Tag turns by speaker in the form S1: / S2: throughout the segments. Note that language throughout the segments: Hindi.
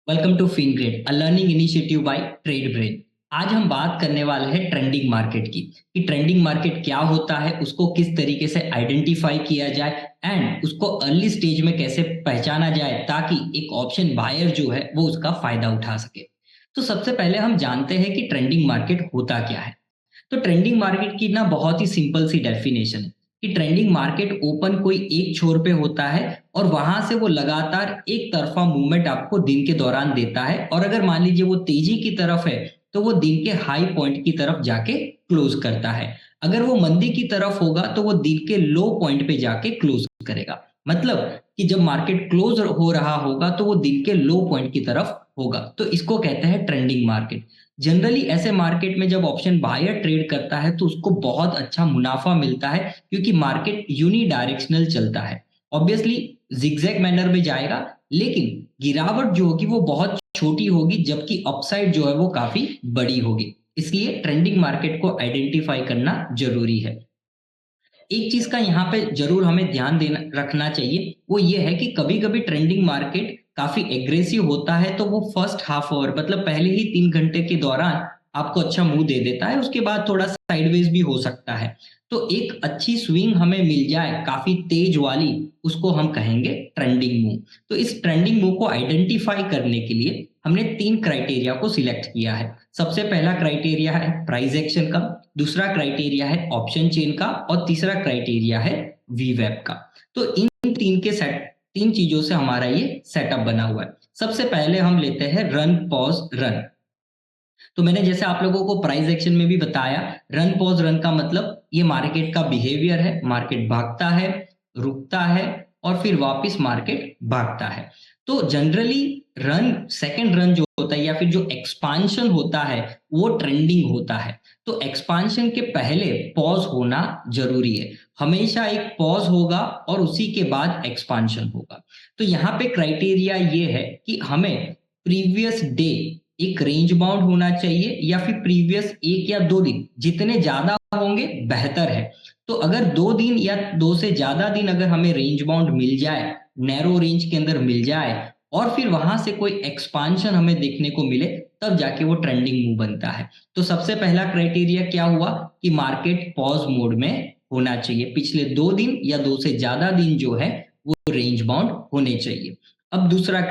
S1: Welcome to Fingrad, a learning initiative by Trade Brains. आज हम बात करने वाले हैं ट्रेंडिंग मार्केट की कि ट्रेंडिंग मार्केट क्या होता है, उसको किस तरीके से आइडेंटिफाई किया जाए एंड उसको अर्ली स्टेज में कैसे पहचाना जाए ताकि एक ऑप्शन बायर जो है वो उसका फायदा उठा सके। तो सबसे पहले हम जानते हैं कि ट्रेंडिंग मार्केट होता क्या है। तो ट्रेंडिंग मार्केट की ना बहुत ही सिंपल सी डेफिनेशन है कि ट्रेंडिंग मार्केट ओपन कोई एक छोर पे होता है और वहां से वो लगातार एक तरफा मूवमेंट आपको दिन के दौरान देता है, और अगर मान लीजिए वो तेजी की तरफ है तो वो दिन के हाई पॉइंट की तरफ जाके क्लोज करता है। अगर वो मंदी की तरफ होगा तो वो दिन के लो पॉइंट पे जाके क्लोज करेगा। मतलब कि जब मार्केट क्लोज हो रहा होगा तो वो दिन के लो पॉइंट की तरफ होगा, तो इसको कहते हैं ट्रेंडिंग मार्केट। जनरली ऐसे मार्केट में जब ऑप्शन बायर ट्रेड करता है तो उसको बहुत अच्छा मुनाफा मिलता है, क्योंकि मार्केट यूनी डायरेक्शनल चलता है। ऑब्वियसली जिगजैग मैनर में जाएगा, लेकिन गिरावट जो होगी वो बहुत छोटी होगी, जबकि अपसाइड जो है वो काफी बड़ी होगी। इसलिए ट्रेंडिंग मार्केट को आइडेंटिफाई करना जरूरी है। एक चीज का यहाँ पे जरूर हमें ध्यान देना रखना चाहिए, वो ये है कि कभी कभी ट्रेंडिंग मार्केट काफी एग्रेसिव होता है, तो वो फर्स्ट हाफ आवर मतलब पहले ही 3 घंटे के दौरान आपको अच्छा मूव दे देता है, उसके बाद थोड़ा साइडवेज भी हो सकता है। तो एक अच्छी स्विंग हमें मिल जाए काफी तेज वाली, उसको हम कहेंगे ट्रेंडिंग मूव। तो इस ट्रेंडिंग मूव को आइडेंटिफाई करने के लिए हमने 3 क्राइटेरिया को सिलेक्ट किया है। सबसे पहला क्राइटेरिया है प्राइस एक्शन का, दूसरा क्राइटेरिया है ऑप्शन चेन का, और तीसरा क्राइटेरिया है वीवेब का। तो इन तीन चीजों से हमारा ये सेटअप बना हुआ है। सबसे पहले हम लेते हैं रन पॉज रन। तो मैंने जैसे आप लोगों को प्राइस एक्शन में भी बताया, रन पॉज रन का मतलब ये मार्केट का बिहेवियर है। मार्केट भागता है, रुकता है और फिर वापस मार्केट भागता है। तो जनरली रन सेकंड रन जो होता है या फिर जो एक्सपांशन होता है वो ट्रेंडिंग होता है। तो एक्सपांशन के पहले पॉज होना जरूरी है। हमेशा एक पॉज होगा और उसी के बाद एक्सपांशन होगा। तो यहाँ पे क्राइटेरिया ये है कि हमें प्रीवियस डे एक रेंज बाउंड होना चाहिए, या फिर प्रीवियस 1 या 2 दिन, जितने ज्यादा होंगे बेहतर है। तो अगर 2 दिन या 2 से ज्यादा दिन अगर हमें रेंज बाउंड मिल जाए, नैरो रेंज के अंदर मिल जाए, और फिर वहां से कोई एक्सपांशन हमें देखने को मिले, तब जाके वो ट्रेंडिंग मूव बनता है। तो सबसे पहला क्राइटेरिया क्या हुआ कि मार्केट पॉज मोड में होना चाहिए, पिछले 2 दिन या 2 से ज्यादा दिन जो है वो रेंज बाउंड होने चाहिए। अब दूसरा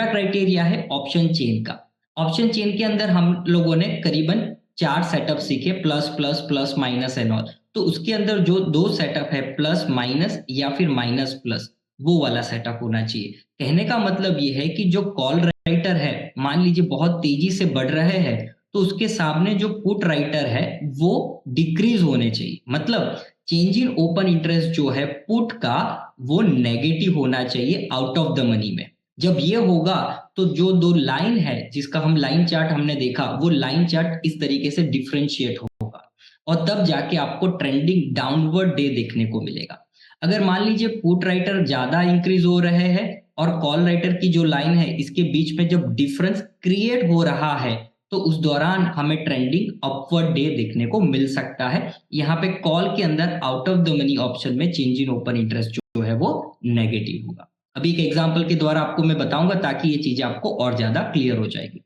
S1: क्राइटेरिया है ऑप्शन चेन का। ऑप्शन चेन के अंदर हम लोगों ने करीबन 4 सेटअप सीखे, plus plus plus minus and all. तो उसके अंदर जो 2 सेटअप है, प्लस माइनस या फिर माइनस प्लस, वो वाला सेटअप होना चाहिए। कहने का मतलब ये है कि जो कॉल राइटर है, मान लीजिए बहुत तेजी से बढ़ रहे हैं, तो उसके सामने जो पुट राइटर है वो डिक्रीज होने चाहिए। मतलब चेंज इन ओपन इंटरेस्ट जो है पुट का, वो नेगेटिव होना चाहिए आउट ऑफ द मनी में। जब ये होगा तो जो दो लाइन है, जिसका हम लाइन चार्ट हमने देखा, वो लाइन चार्ट इस तरीके से डिफरेंशिएट होगा, और तब जाके आपको ट्रेंडिंग डाउनवर्ड डे देखने को मिलेगा। अगर मान लीजिए पुट राइटर ज्यादा इंक्रीज हो रहे हैं और कॉल राइटर की जो लाइन है इसके बीच में जब डिफरेंस क्रिएट हो रहा है, तो उस दौरान हमें ट्रेंडिंग अपवर्ड डे देखने को मिल सकता है। यहाँ पे कॉल के अंदर out of the money option में चेंज इन ओपन इंटरेस्ट जो है वो नेगेटिव होगा। अभी एक एग्जांपल के द्वारा आपको मैं बताऊंगा ताकि ये चीजें आपको और ज्यादा क्लियर हो जाएगी।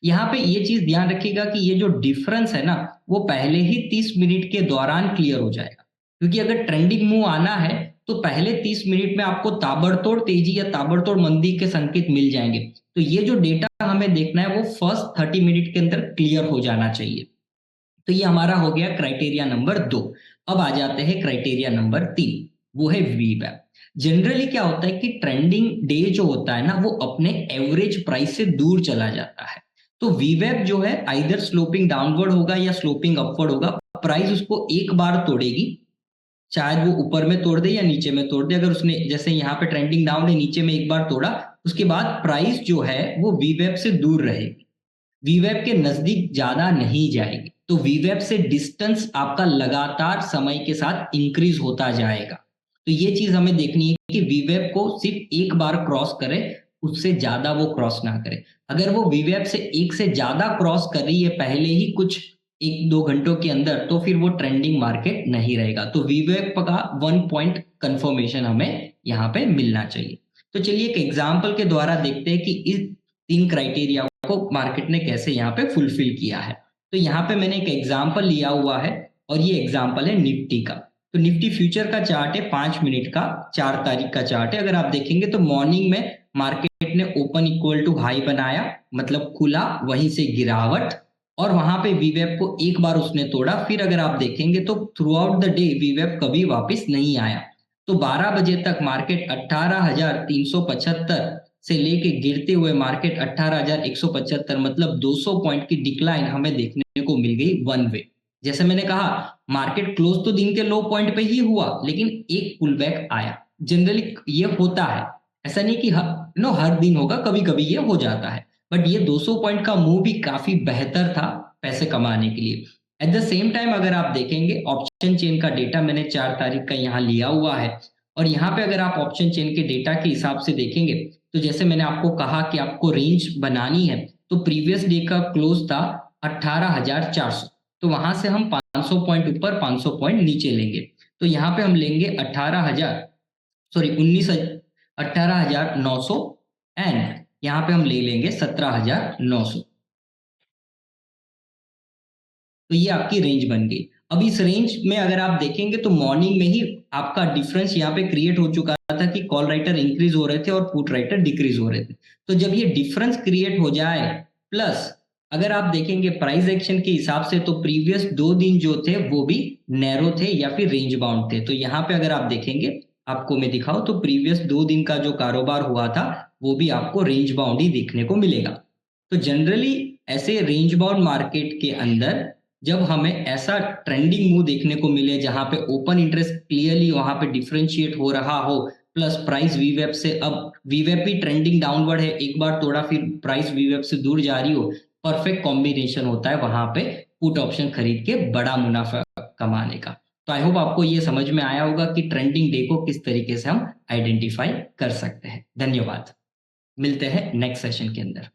S1: यहाँ पे ये चीज ध्यान रखिएगा कि ये जो डिफरेंस है ना, वो पहले ही 30 मिनट के दौरान क्लियर हो जाएगा। क्योंकि अगर ट्रेंडिंग मूव आना है तो पहले 30 मिनट में आपको ताबड़तोड़ तेजी या ताबड़तोड़ मंदी के संकेत मिल जाएंगे। तो ये जो डेटा हमें देखना है वो फर्स्ट 30 मिनट के अंदर क्लियर हो जाना चाहिए। तो ये हमारा हो गया क्राइटेरिया नंबर 2। अब आ जाते हैं क्राइटेरिया नंबर 3, वो है वीवैप। जनरली क्या होता है कि ट्रेंडिंग डे जो होता है ना, वो अपने एवरेज प्राइस से दूर चला जाता है। तो वीवैप जो है आइदर स्लोपिंग डाउनवर्ड होगा या स्लोपिंग अपवर्ड होगा। प्राइस उसको एक बार तोड़ेगी, शायद वो ऊपर में तोड़ दे या नीचे में तोड़ दे। अगर उसने जैसे यहाँ पे ट्रेंडिंग डाउन है, नीचे में एक बार तोड़ा, उसके बाद प्राइस जो है वो वीवैप से दूर रहेगी, वीवेब के नजदीक ज्यादा नहीं जाएगी। तो वीवेब से डिस्टेंस आपका लगातार समय के साथ इंक्रीज होता जाएगा। तो ये चीज हमें देखनी है कि वीवेब को सिर्फ एक बार क्रॉस करे, उससे ज्यादा वो क्रॉस ना करे। अगर वो वीवेब से एक से ज्यादा क्रॉस कर रही है पहले ही कुछ 1-2 घंटों के अंदर, तो फिर वो ट्रेंडिंग मार्केट नहीं रहेगा। तो वीवेब का 1 पॉइंट कंफर्मेशन हमें यहाँ पे मिलना चाहिए। तो चलिए एक एग्जाम्पल के द्वारा देखते हैं कि इस 3 क्राइटेरिया को मार्केट ने कैसे यहाँ पे फुलफिल किया है। तो यहाँ पे मैंने एक एग्जाम्पल लिया हुआ है और ये एग्जाम्पल है निफ्टी का। तो निफ्टी फ्यूचर का चार्ट है 5 मिनट का, 4 तारीख का चार्ट है। अगर आप देखेंगे तो मॉर्निंग में मार्केट ने ओपन इक्वल टू हाई बनाया, मतलब खुला, वहीं से गिरावट, और वहां पे वीवेप को एक बार उसने तोड़ा। फिर अगर आप देखेंगे तो थ्रू आउट द डे वीवेप कभी वापस नहीं आया। तो 12 बजे तक मार्केट 18,375 से लेके गिरते हुए मार्केट 18,175, मतलब 200 पॉइंट की डिक्लाइन हमें देखने को मिल गई वन वे। जैसे मैंने कहा, मार्केट क्लोज तो दिन के लो पॉइंट पे ही हुआ, लेकिन एक पुल बैक आया। जनरली ये होता है, ऐसा नहीं कि हर दिन होगा, कभी कभी ये हो जाता है। बट ये 200 पॉइंट का मूव भी काफी बेहतर था पैसे कमाने के लिए। एट द सेम टाइम अगर आप देखेंगे, ऑप्शन चेन का डेटा मैंने 4 तारीख का यहाँ लिया हुआ है, और यहाँ पे अगर आप ऑप्शन चेन के डेटा के हिसाब से देखेंगे तो जैसे मैंने आपको कहा कि आपको रेंज बनानी है, तो प्रीवियस डे का क्लोज था 18,400, तो वहां से हम 500 पॉइंट ऊपर 500 पॉइंट नीचे लेंगे। तो यहाँ पे हम लेंगे 18,900, एंड यहाँ पे हम ले लेंगे 17,900। तो ये आपकी रेंज बन गई। अब इस रेंज में अगर आप देखेंगे तो मॉर्निंग में ही आपका डिफरेंस यहाँ पे क्रिएट हो चुका था कि कॉल राइटर इंक्रीज हो रहे थे और पुट राइटर डिक्रीज हो रहे थे। तो जब ये डिफरेंस क्रिएट हो जाए, प्लस अगर आप देखेंगे प्राइस एक्शन के हिसाब से, तो प्रीवियस 2 दिन जो थे वो भी नैरो थे या फिर रेंज बाउंड थे। तो यहाँ पे अगर आप देखेंगे, आपको मैं दिखाऊं तो प्रीवियस 2 दिन का जो कारोबार हुआ था वो भी आपको रेंज बाउंड ही देखने को मिलेगा। तो जनरली ऐसे रेंज बाउंड मार्केट के अंदर जब हमें ऐसा ट्रेंडिंग मूव देखने को मिले जहां पे ओपन इंटरेस्ट क्लियरली वहां पे डिफरेंशिएट हो रहा हो, प्लस प्राइस वीवेप से, अब वीवेप भी ट्रेंडिंग डाउनवर्ड है, एक बार थोड़ा फिर प्राइस वीवेप से दूर जा रही हो, परफेक्ट कॉम्बिनेशन होता है वहां पे पुट ऑप्शन खरीद के बड़ा मुनाफा कमाने का। तो आई होप आपको ये समझ में आया होगा कि ट्रेंडिंग डे को किस तरीके से हम आइडेंटिफाई कर सकते हैं। धन्यवाद। मिलते हैं नेक्स्ट सेशन के अंदर।